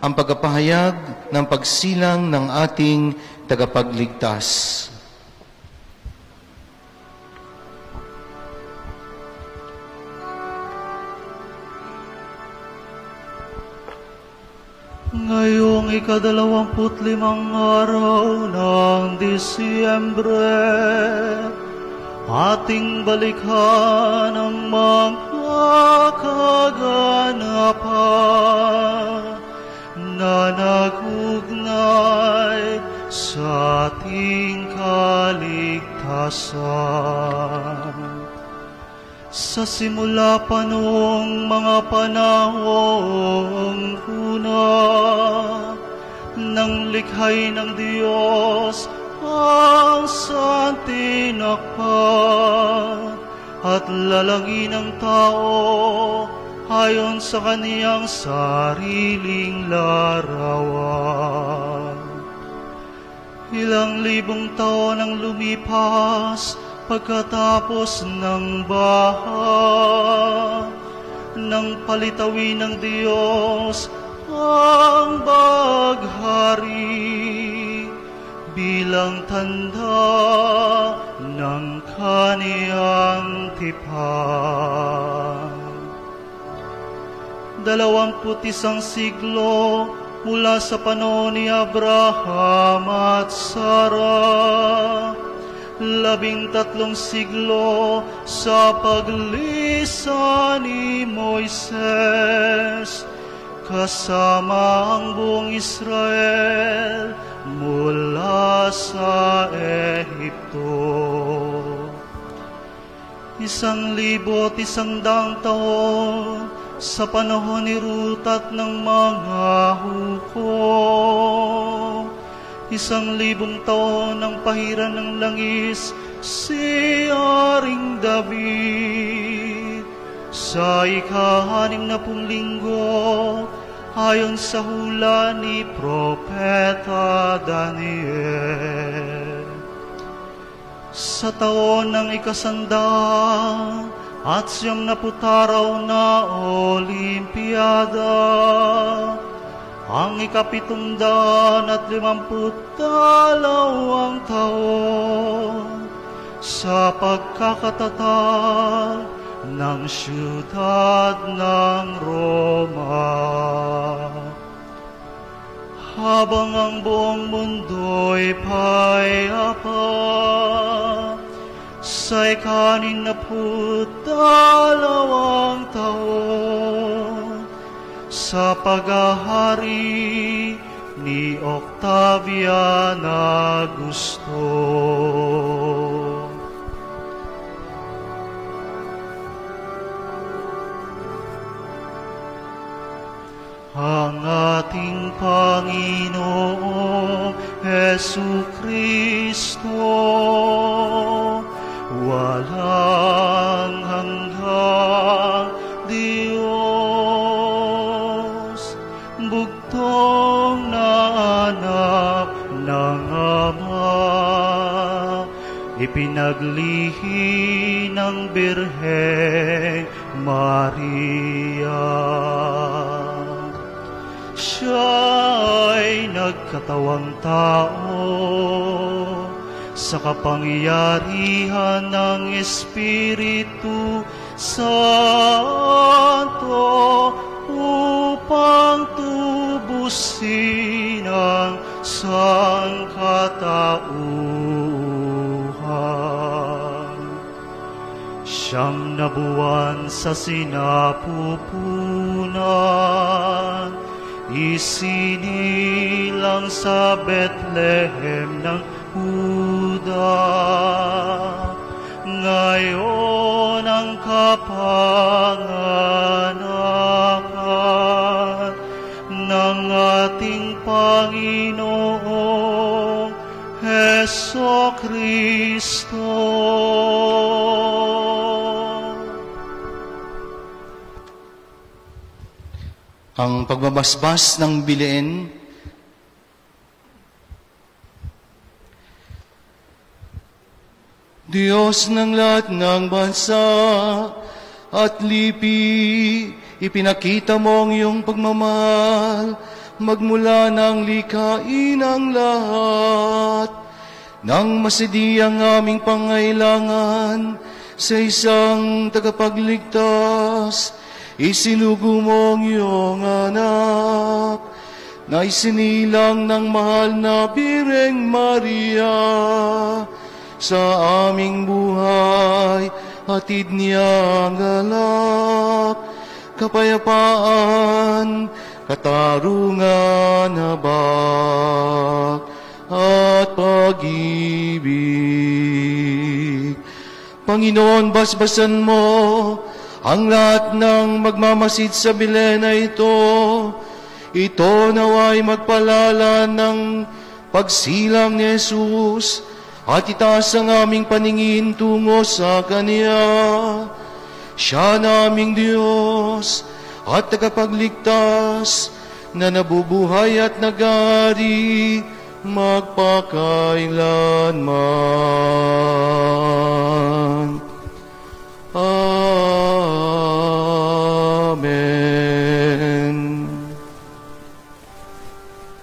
ang pagpapahayag ng pagsilang ng ating tagapagligtas. Ngayong 25 araw ng Disyembre, ating balikhan ang mga kaganapan na nag-ugnay sa ating kaligtasan. Sa simula pa noong mga panahong una, nang likhay ng Diyos ang santinakpan at lalagi ng tao ayon sa kaniyang sariling larawan. Ilang libong taon ang lumipas pagkatapos ng baha, nang palitawin ng Diyos ang baghari bilang tanda ng kaniyang tipan. 21 siglo mula sa panahon ni Abraham at Sarah, 13 siglo sa paglisa ni Moises, kasama ang buong Israel mula sa Ehipto. 1,100 taon sa panahon ni Ruth at ng mga hukom. 1,000 taon ng pahiran ng langis si Haring David. Sa ika-60 linggo, ayon sa hula ni Propeta Daniel. Sa taon ng 100 at 90 araw na Olimpiada, ang 752 taon sa pagkakatatag ng siyudad ng Roma. Habang ang buong mundo'y payapa, sa 62 taon, sa paghahari ni Octavian Augusto. Ang ating Panginoong Jesucristo, walang hanggang Diyos, bugtong na anak ng Ama, ipinaglihi ng Birheng Maria. Siya'y nagkatawang tao sa kapangyarihan ng Espiritu Santo upang tubusin ang sangkatauhan. 9 na buwan sa sinapupunan, isinilang sa Bethlehem ng Huda. Ngayon ang kapanganakan ng ating Panginoong Hesukristo. Ang pagbabasbas ng biliin. Diyos ng lahat ng bansa at lipi, ipinakita mo ang iyong pagmamahal magmula ng likhain ang lahat, nang masidi ang aming pangailangan sa isang tagapagligtas, isinugo mo ang iyong anak, na isinilang ng mahal na Birheng Maria. Sa aming buhay, hatid niya ang galak, kapayapaan, katarungan, habag, at pag-ibig. Panginoon, basbasan mo ang lahat ng magmamasid sa Belen na ito. Ito naway magpalala ng pagsilang ni Jesus, at itaas ang aming paningin tungo sa Kanya. Siya naming Diyos at tagapagligtas, na nabubuhay at nag-aari magpakailanman.